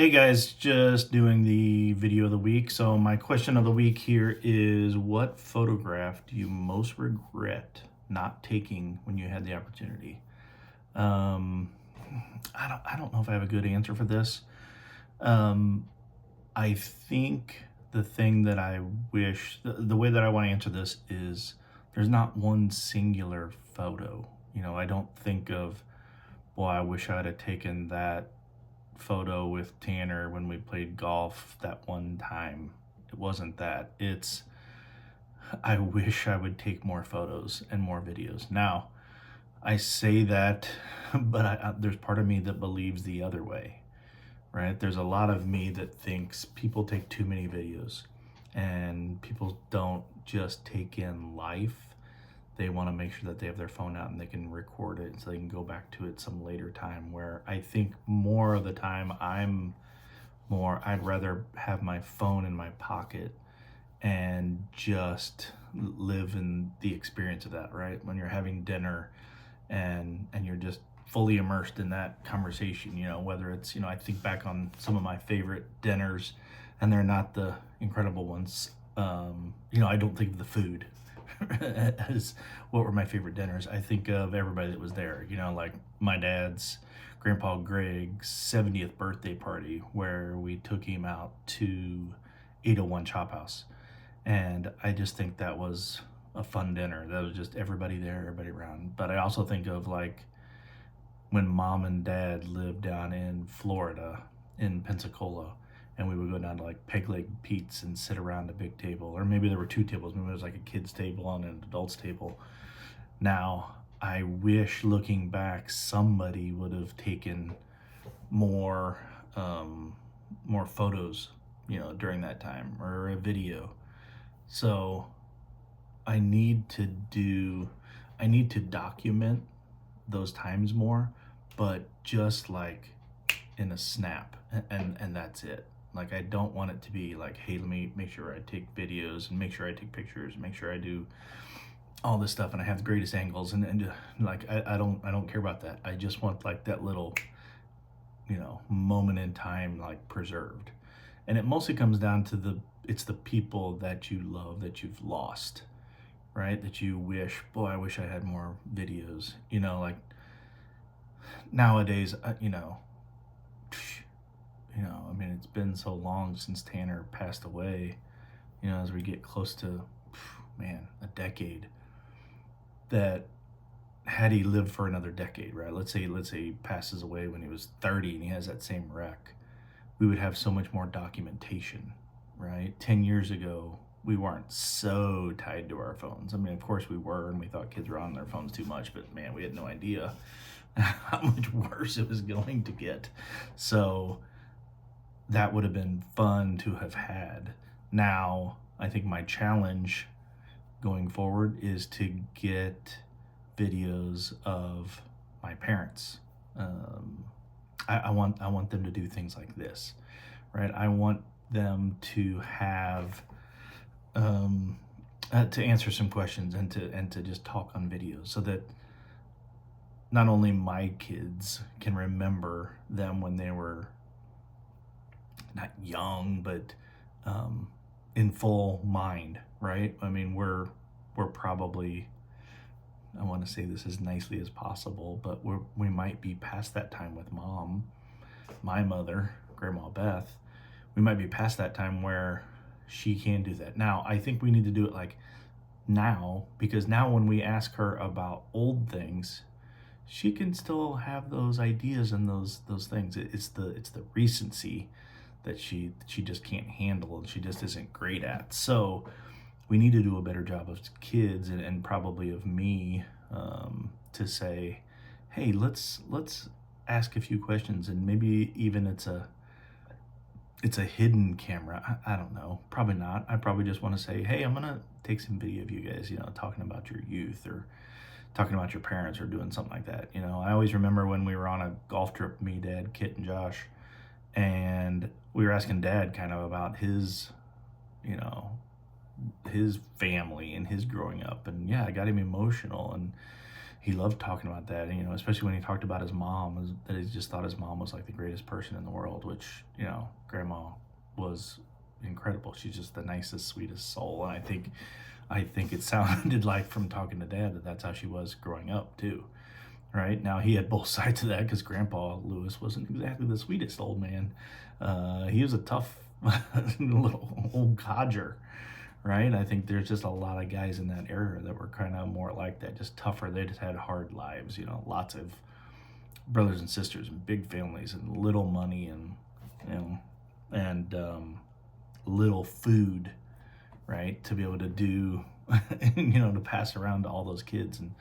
Hey guys, just doing the video of the week. So my question of the week here is, what photograph do you most regret not taking when you had the opportunity? Um, I don't know if I have a good answer for this. Um, I think the thing that I wish, the way that I want to answer this is there's not one singular photo. I don't think of, boy, I wish I'd have taken that photo with Tanner when we played golf that one time. It wasn't that. It's I wish I would take more photos and more videos. Now, I say that, but there's part of me that believes the other way, right? There's a lot of me that thinks people take too many videos and people don't just take in life. They want to make sure that they have their phone out and they can record it so they can go back to it some later time. Where I think more of the time I'd rather have my phone in my pocket and just live in the experience of that, right? When you're having dinner and you're just fully immersed in that conversation, whether it's, I think back on some of my favorite dinners, and they're not the incredible ones. I don't think of the food as what were my favorite dinners. I think of everybody that was there, like my dad's grandpa Greg's 70th birthday party, where we took him out to 801 Chop House. And I just think that was a fun dinner. That was just everybody there, everybody around. But I also think of like when mom and dad lived down in Florida, in Pensacola, and we would go down to like Peg Leg Pete's and sit around a big table. Or maybe there were two tables. Maybe it was like a kid's table and an adult's table. Now, I wish looking back, somebody would have taken more more photos, during that time, or a video. So I need to do I need to document those times more, but just like in a snap, and that's it. Like, I don't want it to be like, hey, let me make sure I take videos and make sure I take pictures and make sure I do all this stuff and I have the greatest angles, and like I don't care about that. I just want like that little, moment in time, like, preserved. And it mostly comes down to the people that you love that you've lost, right? That you wish, boy, I wish I had more videos. Like nowadays, I mean, it's been so long since Tanner passed away. As we get close to, man, a decade, that had he lived for another decade, right? Let's say he passes away when he was 30 and he has that same wreck, we would have so much more documentation, right? 10 years ago, we weren't so tied to our phones. I mean, of course we were, and we thought kids were on their phones too much, but man, we had no idea how much worse it was going to get. So that would have been fun to have had. Now, I think my challenge going forward is to get videos of my parents. I want them to do things like this, right? I want them to have to answer some questions and to just talk on videos, so that not only my kids can remember them when they were not young, but in full mind, right? I mean, we're probably, I want to say this as nicely as possible, but we might be past that time with mom, my mother, Grandma Beth. We might be past that time where she can do that. Now, I think we need to do it like now, because now when we ask her about old things, she can still have those ideas and those things. It's the recency that she just can't handle and she just isn't great at. So we need to do a better job of kids, and probably of me, to say, hey, let's ask a few questions, and maybe even it's a hidden camera. I don't know. Probably not. I probably just want to say, hey, I'm gonna take some video of you guys, talking about your youth, or talking about your parents, or doing something like that. I always remember when we were on a golf trip, me, Dad, Kit, and Josh, and we were asking Dad kind of about you know, his family and his growing up. And yeah, I got him emotional. And he loved talking about that, you know, especially when he talked about his mom, that he just thought his mom was like the greatest person in the world, which, you know, grandma was incredible. She's just the nicest, sweetest soul. And I think it sounded like from talking to dad that that's how she was growing up too. Right now, he had both sides of that because Grandpa Lewis wasn't exactly the sweetest old man. He was a tough little old codger, right? I think there's just a lot of guys in that era that were kind of more like that, just tougher. They just had hard lives, you know, lots of brothers and sisters and big families and little money and, you know, and little food, right? To be able to do, you know, to pass around to all those kids. And,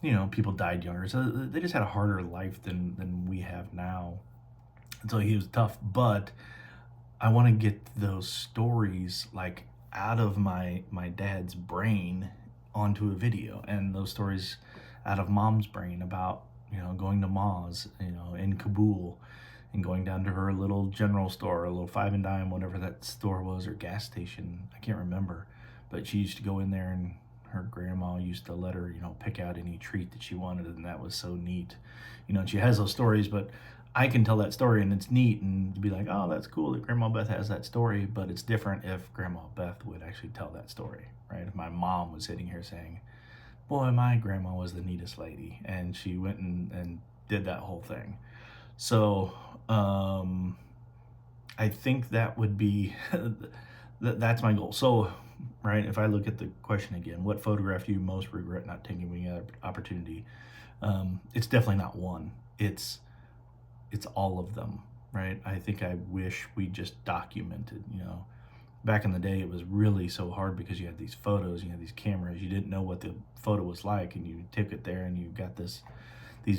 you know, people died younger. So they just had a harder life than we have now. And so he was tough. But I want to get those stories like out of my dad's brain onto a video, and those stories out of mom's brain about, you know, going to Ma's, you know, in Kabul, and going down to her little general store, a little five and dime, whatever that store was, or gas station. I can't remember, but she used to go in there, and her grandma used to let her, you know, pick out any treat that she wanted, and that was so neat, you know. And she has those stories, but I can tell that story and it's neat and be like, oh, that's cool that Grandma Beth has that story. But it's different if Grandma Beth would actually tell that story, right? If my mom was sitting here saying, boy, my grandma was the neatest lady, and she went and did that whole thing. So I think that would be, that's my goal. So, right, if I look at the question again, what photograph do you most regret not taking when you had opportunity? It's definitely not one. It's all of them, right? I think I wish we just documented, you know. Back in the day, it was really so hard because you had these photos, you had these cameras, you didn't know what the photo was like, and you took it there and you got these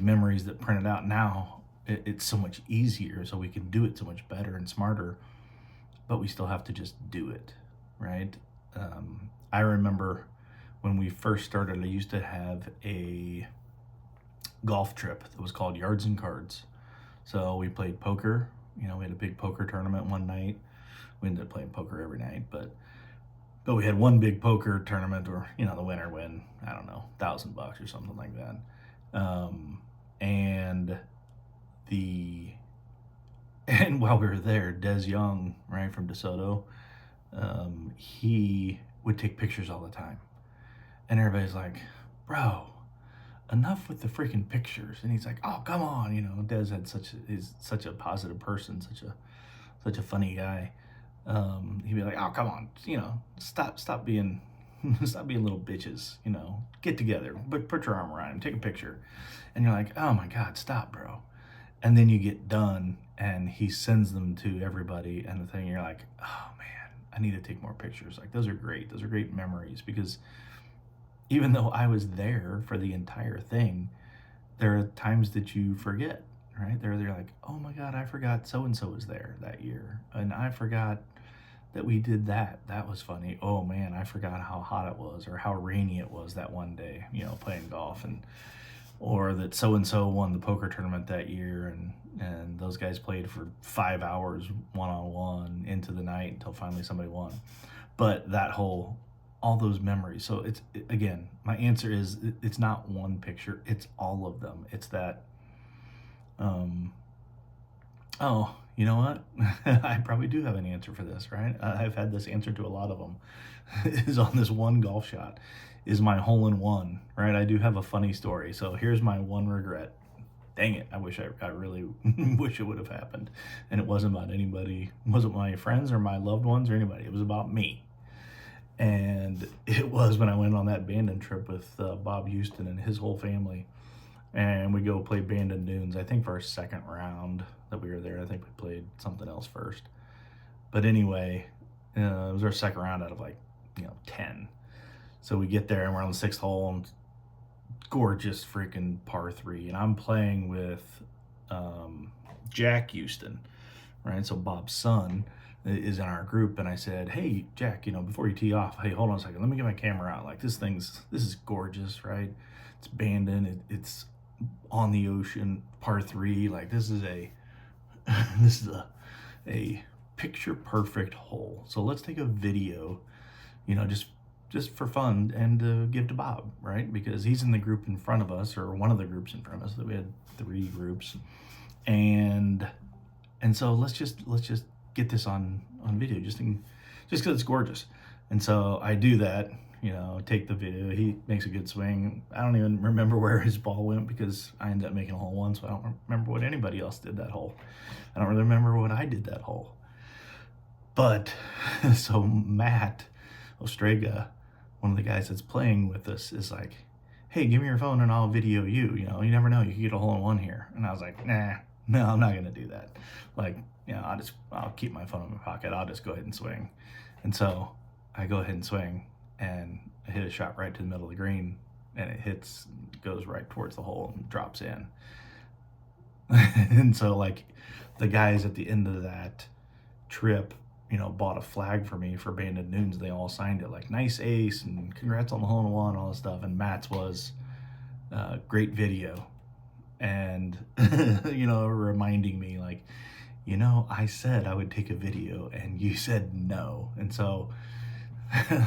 memories that printed out. Now it's so much easier, so we can do it so much better and smarter, but we still have to just do it, right? I remember when we first started, I used to have a golf trip that was called Yards and Cards. So we played poker. You know, we had a big poker tournament one night. We ended up playing poker every night, but we had one big poker tournament where, you know, the winner win, I don't know, $1,000 or something like that. And and while we were there, Des Young, right, from DeSoto, he would take pictures all the time. And everybody's like, bro, enough with the freaking pictures. And he's like, oh, come on. You know, Des is such a positive person, such a funny guy. He'd be like, oh, come on, you know, stop being stop being little bitches, you know, get together, but put your arm around him, take a picture. And you're like, oh my God, stop, bro. And then you get done and he sends them to everybody, and the thing, you're like, oh man, I need to take more pictures. Like, those are great memories, because even though I was there for the entire thing, there are times that you forget, right? They're like, oh my God, I forgot so and so was there that year, and I forgot that we did that. That was funny. Oh man, I forgot how hot it was, or how rainy it was that one day, you know, playing golf, and or that so and so won the poker tournament that year, and those guys played for 5 hours one on one into the night until finally somebody won. But that whole, all those memories. So again, my answer is it's not one picture, it's all of them. It's that oh, you know what? I probably do have an answer for this, right? I've had this answer to a lot of them. Is on this one golf shot, is my hole in one, right? I do have a funny story. So here's my one regret. Dang it, I really wish it would have happened. And it wasn't about anybody, it wasn't my friends or my loved ones or anybody. It was about me. And it was when I went on that Bandon trip with Bob Houston and his whole family. And we go play Bandon Dunes, I think for our second round that we were there. I think we played something else first. But anyway, it was our second round out of 10. So we get there and we're on the sixth hole, and gorgeous freaking par 3. And I'm playing with Jack Houston, right? So Bob's son is in our group, and I said, hey Jack, before you tee off, hey, hold on a second, let me get my camera out. Like, this is gorgeous, right? It's Bandon, it's on the ocean, par 3. Like, this is a picture perfect hole. So let's take a video, just just for fun and to give to Bob, right? Because he's in the group in front of us, or one of the groups in front of us. That we had 3 groups, and so let's just get this on video, just because it's gorgeous. And so I do that, take the video. He makes a good swing. I don't even remember where his ball went because I ended up making a hole 1, so I don't remember what anybody else did that hole. I don't really remember what I did that hole. But so Matt Ostrega, one of the guys that's playing with us, is like, hey, give me your phone and I'll video you. You never know, you could get a hole in 1 here. And I was like, nah, no, I'm not gonna do that. Like, I'll keep my phone in my pocket. I'll just go ahead and swing. And so I go ahead and swing, and I hit a shot right to the middle of the green, and it goes right towards the hole and drops in. And so, like, the guys at the end of that trip, bought a flag for me for Banded Dunes. They all signed it, like, nice ace and congrats on the hole in 1, all this stuff. And Matt's was great video. And, reminding me, like, I said I would take a video and you said no. And so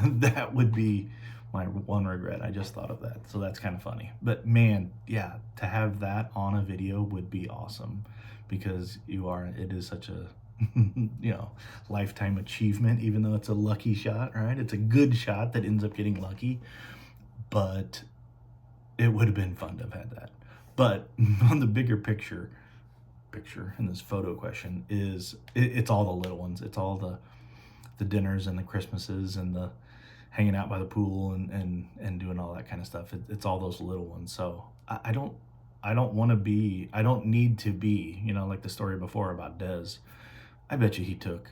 that would be my one regret. I just thought of that. So that's kind of funny. But man, yeah, to have that on a video would be awesome, because it is such a lifetime achievement, even though it's a lucky shot, right? It's a good shot that ends up getting lucky, but it would have been fun to have had that. But on the bigger picture in this photo question is it's all the little ones. It's all the dinners and the Christmases and the hanging out by the pool and doing all that kind of stuff. It's all those little ones. So I don't need to be, like the story before about Dez. I bet you he took,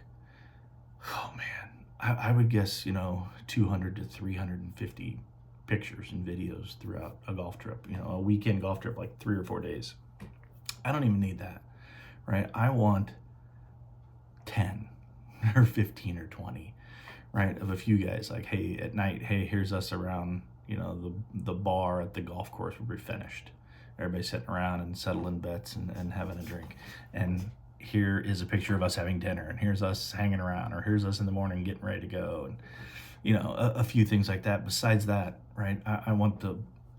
oh man, I would guess, 200 to 350 pictures and videos throughout a golf trip, a weekend golf trip, like 3 or 4 days. I don't even need that, right? I want 10 or 15 or 20, right? Of a few guys, like, hey, at night, hey, here's us around, the bar at the golf course where we finished. Everybody's sitting around and settling bets and having a drink. And here is a picture of us having dinner, and here's us hanging around, or here's us in the morning getting ready to go. And, a few things like that. Besides that, right? I want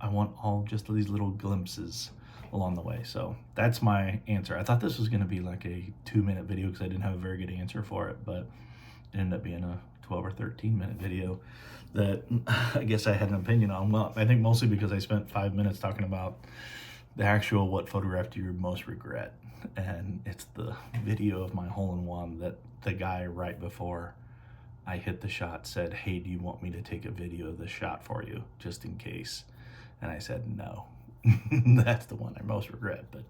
all just these little glimpses along the way. So that's my answer. I thought this was going to be like a 2-minute video because I didn't have a very good answer for it, but it ended up being a 12 or 13-minute video that I guess I had an opinion on. Well, I think mostly because I spent 5 minutes talking about the actual what photograph do you most regret, and it's the video of my hole in 1 that the guy right before I hit the shot said, hey, do you want me to take a video of the shot for you just in case? And I said no. That's the one I most regret. But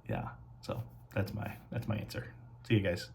yeah, so that's my answer. See you guys.